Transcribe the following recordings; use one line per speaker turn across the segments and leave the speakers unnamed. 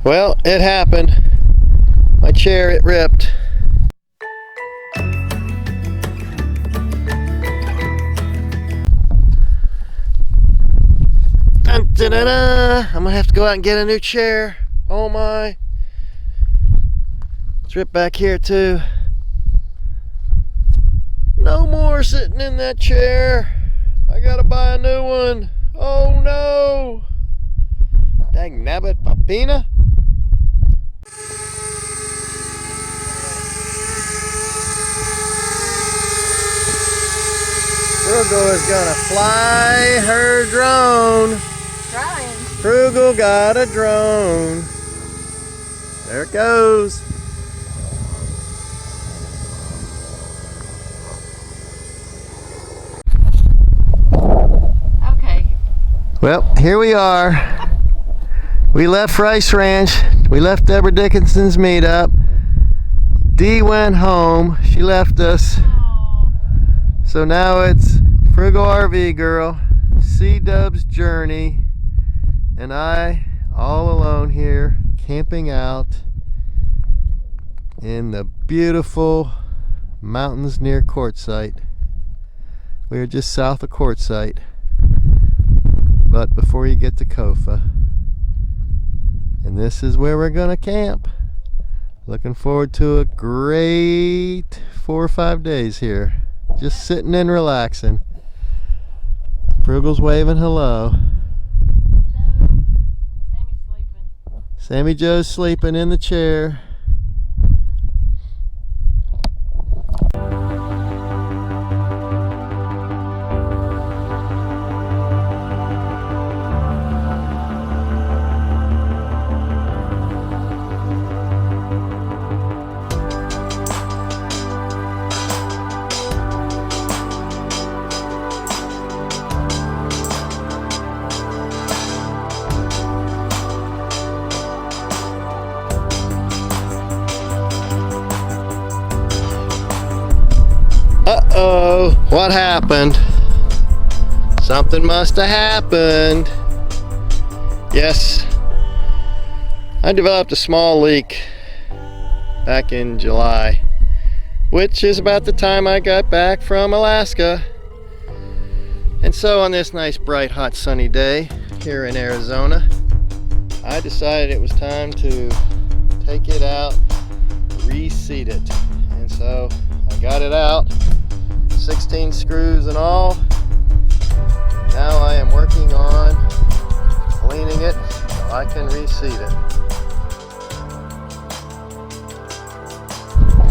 Well, it happened. My chair, it ripped. Dun, dun, dun, dun. I'm gonna have to go out and get a new chair. Oh my. It's ripped back here too. No more sitting in that chair. I gotta buy a new one. Oh no. Dang nabbit papina. Frugal is gonna fly her drone.
Trying.
Frugal got a drone. There it goes.
Okay.
Well, here we are. We left Rice Ranch. We left Debra Dickinson's meetup. Dee went home. She left us.
Aww.
So now it's Frugal RV Girl, C-Dub's Journey, and I all alone here camping out in the beautiful mountains near Quartzsite. We are just south of Quartzsite, but before you get to Kofa. And this is where we're gonna camp. Looking forward to a great 4 or 5 days here. Just sitting and relaxing. Frugal's waving hello.
Hello. Sammy's sleeping.
Sammy Joe's sleeping in the chair. Uh-oh, what happened? Something must have happened. Yes, I developed a small leak back in July, which is about the time I got back from Alaska. And so on this nice, bright, hot, sunny day here in Arizona, I decided it was time to take it out, reseat it. And so I got it out, 16 screws and all. Now I am working on cleaning it so I can reseat it.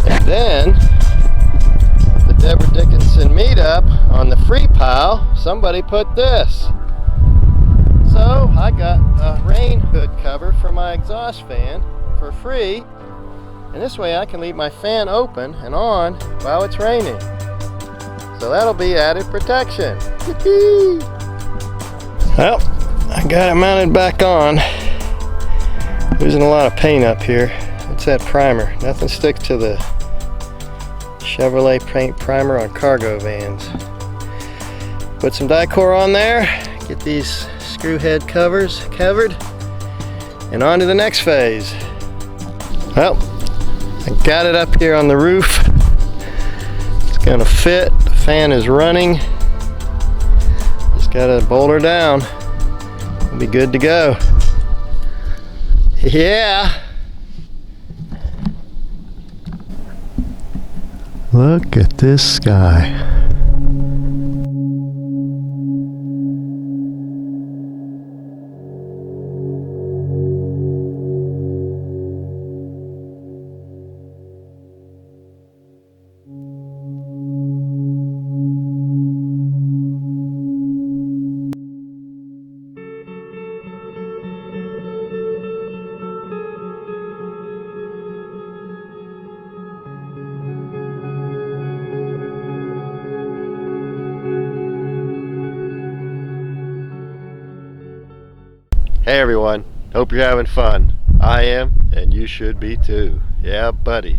And then, the Debra Dickinson meetup on the free pile, somebody put this. So I got a rain hood cover for my exhaust fan for free. And this way I can leave my fan open and on while it's raining. So that'll be added protection. Well, I got it mounted back on. Losing a lot of paint up here. It's that primer. Nothing sticks to the Chevrolet paint primer on cargo vans. Put some Dicor on there. Get these screw head covers covered. And on to the next phase. Well, I got it up here on the roof. It's gonna fit. The fan is running. Just gotta bolt her down. We'll be good to go. Yeah. Look at this sky. Hey everyone, hope you're having fun. I am, and you should be too. Yeah, buddy.